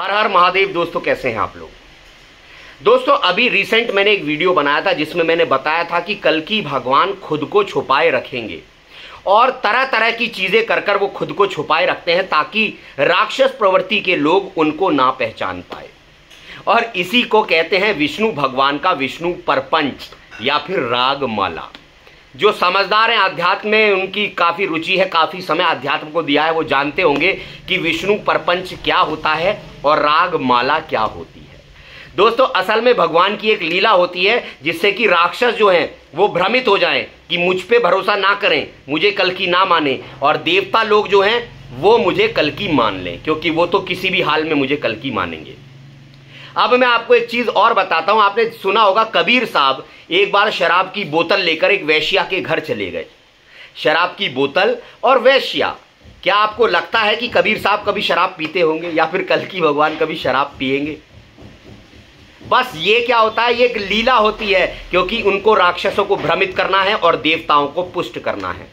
हर हर महादेव। दोस्तों कैसे हैं आप लोग। दोस्तों अभी रिसेंट मैंने एक वीडियो बनाया था जिसमें मैंने बताया था कि कल्कि भगवान खुद को छुपाए रखेंगे और तरह तरह की चीजें कर कर वो खुद को छुपाए रखते हैं ताकि राक्षस प्रवृत्ति के लोग उनको ना पहचान पाए। और इसी को कहते हैं विष्णु भगवान का विष्णु परपंच या फिर रागमाला। जो समझदार हैं अध्यात्म में, उनकी काफ़ी रुचि है, काफ़ी समय अध्यात्म को दिया है, वो जानते होंगे कि विष्णु परपंच क्या होता है और रागमाला क्या होती है। दोस्तों असल में भगवान की एक लीला होती है जिससे कि राक्षस जो हैं वो भ्रमित हो जाएं कि मुझ पे भरोसा ना करें, मुझे कल्कि ना माने, और देवता लोग जो हैं वो मुझे कल्कि मान लें, क्योंकि वो तो किसी भी हाल में मुझे कल्कि मानेंगे। अब मैं आपको एक चीज और बताता हूं। आपने सुना होगा कबीर साहब एक बार शराब की बोतल लेकर एक वैश्या के घर चले गए। शराब की बोतल और वैश्या, क्या आपको लगता है कि कबीर साहब कभी शराब पीते होंगे या फिर कल्कि भगवान कभी शराब पिएंगे? बस ये क्या होता है, ये एक लीला होती है, क्योंकि उनको राक्षसों को भ्रमित करना है और देवताओं को पुष्ट करना है।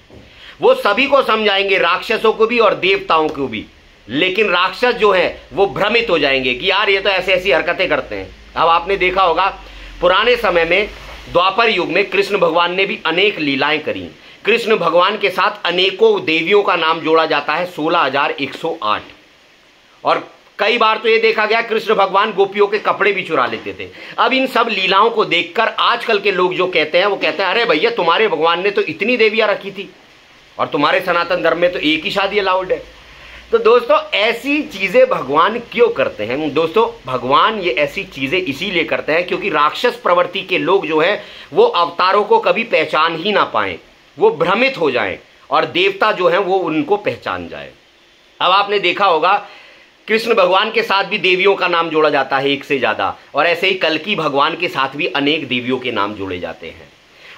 वो सभी को समझाएंगे, राक्षसों को भी और देवताओं को भी, लेकिन राक्षस जो है वो भ्रमित हो जाएंगे कि यार ये तो ऐसी ऐसी हरकतें करते हैं। अब आपने देखा होगा पुराने समय में द्वापर युग में कृष्ण भगवान ने भी अनेक लीलाएं करी। कृष्ण भगवान के साथ अनेकों देवियों का नाम जोड़ा जाता है, 16,108। और कई बार तो ये देखा गया कृष्ण भगवान गोपियों के कपड़े भी चुरा लेते थे। अब इन सब लीलाओं को देखकर आजकल के लोग जो कहते हैं वो कहते हैं अरे भैया तुम्हारे भगवान ने तो इतनी देवियां रखी थी और तुम्हारे सनातन धर्म में तो एक ही शादी अलाउड है। तो दोस्तों ऐसी चीजें भगवान क्यों करते हैं? दोस्तों भगवान ये ऐसी चीजें इसीलिए करते हैं क्योंकि राक्षस प्रवृत्ति के लोग जो हैं वो अवतारों को कभी पहचान ही ना पाएं, वो भ्रमित हो जाएं और देवता जो हैं वो उनको पहचान जाए। अब आपने देखा होगा कृष्ण भगवान के साथ भी देवियों का नाम जोड़ा जाता है एक से ज्यादा, और ऐसे ही कल्कि भगवान के साथ भी अनेक देवियों के नाम जोड़े जाते हैं।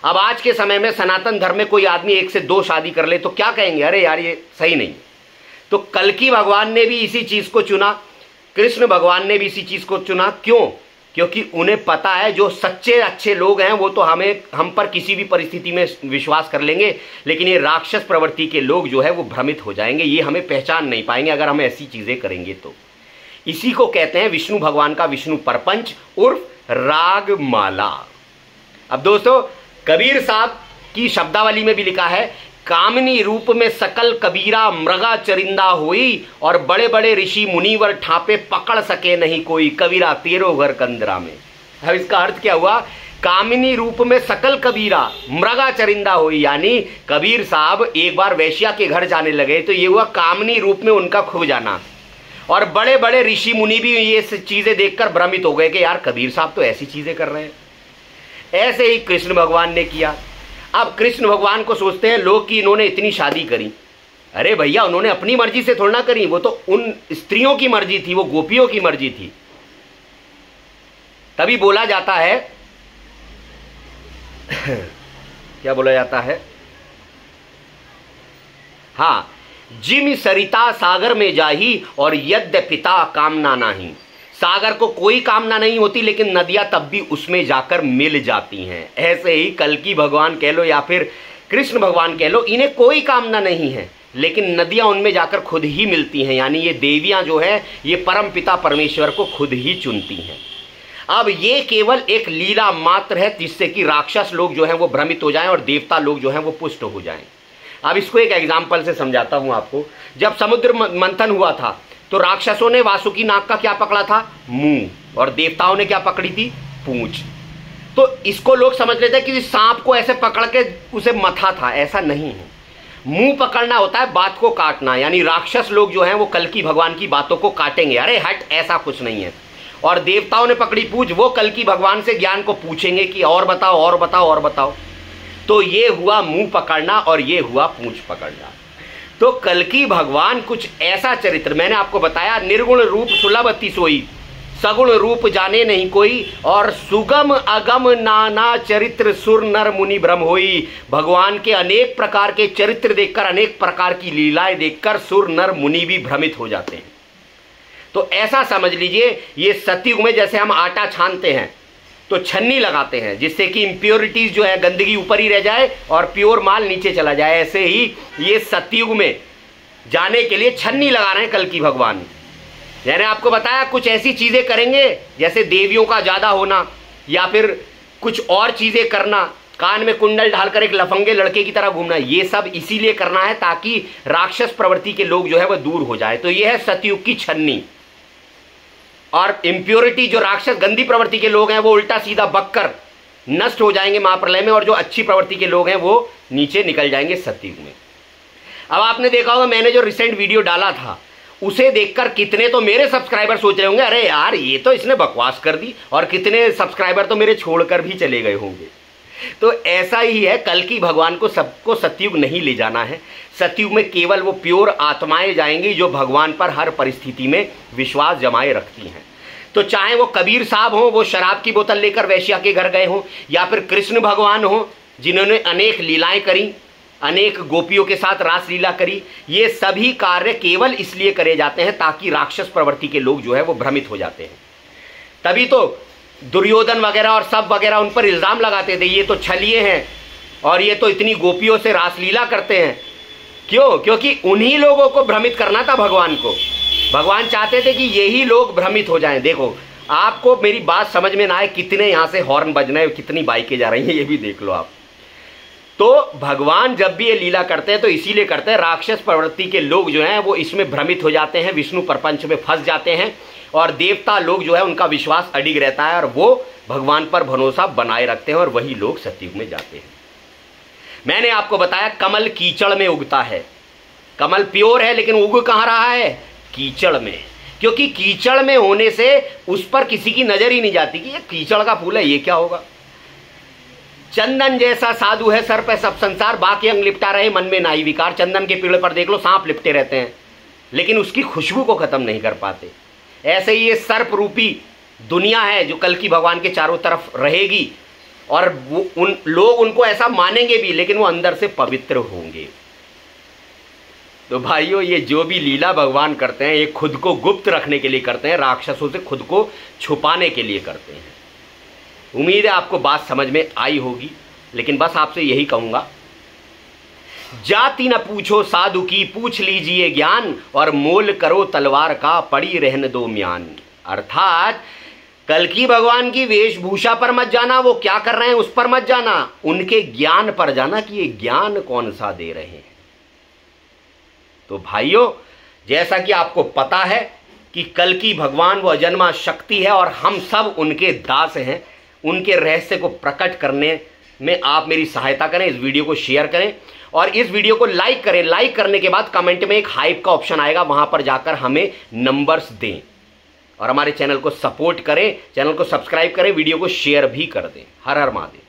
अब आज के समय में सनातन धर्म में कोई आदमी 1 से 2 शादी कर ले तो क्या कहेंगे, अरे यार ये सही नहीं। तो कल्कि भगवान ने भी इसी चीज को चुना, कृष्ण भगवान ने भी इसी चीज को चुना। क्यों? क्योंकि उन्हें पता है जो सच्चे अच्छे लोग हैं वो तो हम पर किसी भी परिस्थिति में विश्वास कर लेंगे, लेकिन ये राक्षस प्रवृत्ति के लोग जो है वो भ्रमित हो जाएंगे, ये हमें पहचान नहीं पाएंगे अगर हम ऐसी चीजें करेंगे तो। इसी को कहते हैं विष्णु भगवान का विष्णु परपंच उर्फ रागमाला। अब दोस्तों कबीर साहब की शब्दावली में भी लिखा है, कामिनी रूप में सकल कबीरा मृगा चरिंदा हुई और बड़े बड़े ऋषि मुनिवर ठापे पकड़ सके नहीं कोई, कबीरा तेरो घर कंदरा में। अब इसका अर्थ क्या हुआ? कामिनी रूप में सकल कबीरा मृगा चरिंदा हुई, यानी कबीर साहब एक बार वैश्या के घर जाने लगे तो ये हुआ कामिनी रूप में उनका खूब जाना, और बड़े बड़े ऋषि मुनि भी ये चीजें देखकर भ्रमित हो गए कि यार कबीर साहब तो ऐसी चीजें कर रहे हैं। ऐसे ही कृष्ण भगवान ने किया। अब कृष्ण भगवान को सोचते हैं लोग कि इन्होंने इतनी शादी करी। अरे भैया उन्होंने अपनी मर्जी से थोड़ा ना करी, वो तो उन स्त्रियों की मर्जी थी, वो गोपियों की मर्जी थी। तभी बोला जाता है क्या बोला जाता है, हाँ, जिम सरिता सागर में जाही और यद्य पिता कामना नाही। सागर को कोई कामना नहीं होती लेकिन नदियां तब भी उसमें जाकर मिल जाती हैं। ऐसे ही कल्कि भगवान कह लो या फिर कृष्ण भगवान कह लो, इन्हें कोई कामना नहीं है लेकिन नदियां उनमें जाकर खुद ही मिलती हैं, यानी ये देवियां जो है ये परम पिता परमेश्वर को खुद ही चुनती हैं। अब ये केवल एक लीला मात्र है जिससे कि राक्षस लोग जो हैं वो भ्रमित हो जाएं और देवता लोग जो हैं वो पुष्ट हो जाएं। अब इसको एक एग्जाम्पल से समझाता हूं आपको। जब समुद्र मंथन हुआ था तो राक्षसों ने वासुकी नाग का क्या पकड़ा था? मुंह, और देवताओं ने क्या पकड़ी थी? पूंछ। तो इसको लोग समझ लेते हैं कि सांप को ऐसे पकड़ के उसे मथा था, ऐसा नहीं है। मुंह पकड़ना होता है बात को काटना, यानी राक्षस लोग जो हैं वो कल्कि भगवान की बातों को काटेंगे, अरे हट ऐसा कुछ नहीं है। और देवताओं ने पकड़ी पूंछ, वो कल्कि भगवान से ज्ञान को पूछेंगे कि और बताओ और बताओ और बताओ। तो ये हुआ मुंह पकड़ना और ये हुआ पूंछ पकड़ना। तो कल्कि भगवान कुछ ऐसा चरित्र, मैंने आपको बताया, निर्गुण रूप सुलभ अति सोई, सगुण रूप जाने नहीं कोई, और सुगम अगम नाना चरित्र सुर नर मुनि भ्रम होई। भगवान के अनेक प्रकार के चरित्र देखकर, अनेक प्रकार की लीलाएं देखकर सुर नर मुनि भी भ्रमित हो जाते हैं। तो ऐसा समझ लीजिए ये सतयुग में जैसे हम आटा छानते हैं तो छन्नी लगाते हैं जिससे कि इम्प्योरिटीज जो है, गंदगी ऊपर ही रह जाए और प्योर माल नीचे चला जाए, ऐसे ही ये सतयुग में जाने के लिए छन्नी लगा रहे हैं कल्कि भगवान। मैंने आपको बताया कुछ ऐसी चीजें करेंगे जैसे देवियों का ज्यादा होना या फिर कुछ और चीजें करना, कान में कुंडल डालकर एक लफंगे लड़के की तरह घूमना, ये सब इसीलिए करना है ताकि राक्षस प्रवृत्ति के लोग जो है वह दूर हो जाए। तो यह है सतयुग की छन्नी। और इंप्योरिटी, जो राक्षस गंदी प्रवृत्ति के लोग हैं वो उल्टा सीधा बककर नष्ट हो जाएंगे महाप्रलय में, और जो अच्छी प्रवृत्ति के लोग हैं वो नीचे निकल जाएंगे सतयुग में। अब आपने देखा होगा मैंने जो रिसेंट वीडियो डाला था उसे देखकर कितने तो मेरे सब्सक्राइबर सोच रहे होंगे अरे यार ये तो इसने बकवास कर दी, और कितने सब्सक्राइबर तो मेरे छोड़कर भी चले गए होंगे। तो ऐसा ही है, कल की भगवान को सबको सतयुग नहीं ले जाना है। सतयुग में केवल वो प्योर आत्माएं जाएंगी जो भगवान पर हर परिस्थिति में विश्वास जमाए रखती हैं। तो चाहे वो कबीर साहब हो, वो शराब की बोतल लेकर वैश्या के घर गए हों, या फिर कृष्ण भगवान हो जिन्होंने अनेक लीलाएं करी, अनेक गोपियों के साथ रासलीला करी, ये सभी कार्य केवल इसलिए करे जाते हैं ताकि राक्षस प्रवृत्ति के लोग जो है वो भ्रमित हो जाते हैं। तभी तो दुर्योधन वगैरह और सब वगैरह उन पर इल्जाम लगाते थे ये तो छलिए हैं और ये तो इतनी गोपियों से रासलीला करते हैं। क्यों? क्योंकि उन्हीं लोगों को भ्रमित करना था भगवान को। भगवान चाहते थे कि यही लोग भ्रमित हो जाएं। देखो आपको मेरी बात समझ में ना आए, कितने यहां से हॉर्न बज रहे हैं, कितनी बाइकें जा रही हैं, ये भी देख लो आप। तो भगवान जब भी ये लीला करते हैं तो इसीलिए करते हैं, राक्षस प्रवृत्ति के लोग जो हैं वो इसमें भ्रमित हो जाते हैं, विष्णु प्रपंच में फंस जाते हैं, और देवता लोग जो है उनका विश्वास अडिग रहता है और वो भगवान पर भरोसा बनाए रखते हैं, और वही लोग सतयुग में जाते हैं। मैंने आपको बताया कमल कीचड़ में उगता है। कमल प्योर है लेकिन उग कहां रहा है? कीचड़ में। क्योंकि कीचड़ में होने से उस पर किसी की नजर ही नहीं जाती कि ये कीचड़ का फूल है, ये क्या होगा। चंदन जैसा साधु है सर पे सब संसार, बाकी अंग लिपटा रहे मन में नाई विकार। चंदन के पेड़ पर देख लो सांप लिपटे रहते हैं लेकिन उसकी खुशबू को खत्म नहीं कर पाते। ऐसे ही ये सर्प रूपी दुनिया है जो कल की भगवान के चारों तरफ रहेगी, और वो लोग उनको ऐसा मानेंगे भी लेकिन वो अंदर से पवित्र होंगे। तो भाइयों ये जो भी लीला भगवान करते हैं ये खुद को गुप्त रखने के लिए करते हैं, राक्षसों से खुद को छुपाने के लिए करते हैं। उम्मीद है आपको बात समझ में आई होगी, लेकिन बस आपसे यही कहूंगा, जाति न पूछो साधु की, पूछ लीजिए ज्ञान, और मोल करो तलवार का, पड़ी रहने दो म्यान। अर्थात कल की भगवान की वेशभूषा पर मत जाना, वो क्या कर रहे हैं उस पर मत जाना, उनके ज्ञान पर जाना कि ये ज्ञान कौन सा दे रहे हैं। तो भाइयों जैसा कि आपको पता है कि कल की भगवान वो अजन्मा शक्ति है और हम सब उनके दास हैं, उनके रहस्य को प्रकट करने में आप मेरी सहायता करें, इस वीडियो को शेयर करें और इस वीडियो को लाइक करें। लाइक करने के बाद कमेंट में एक हाइप का ऑप्शन आएगा, वहां पर जाकर हमें नंबर्स दें और हमारे चैनल को सपोर्ट करें, चैनल को सब्सक्राइब करें, वीडियो को शेयर भी कर दें। हर हर महादेव।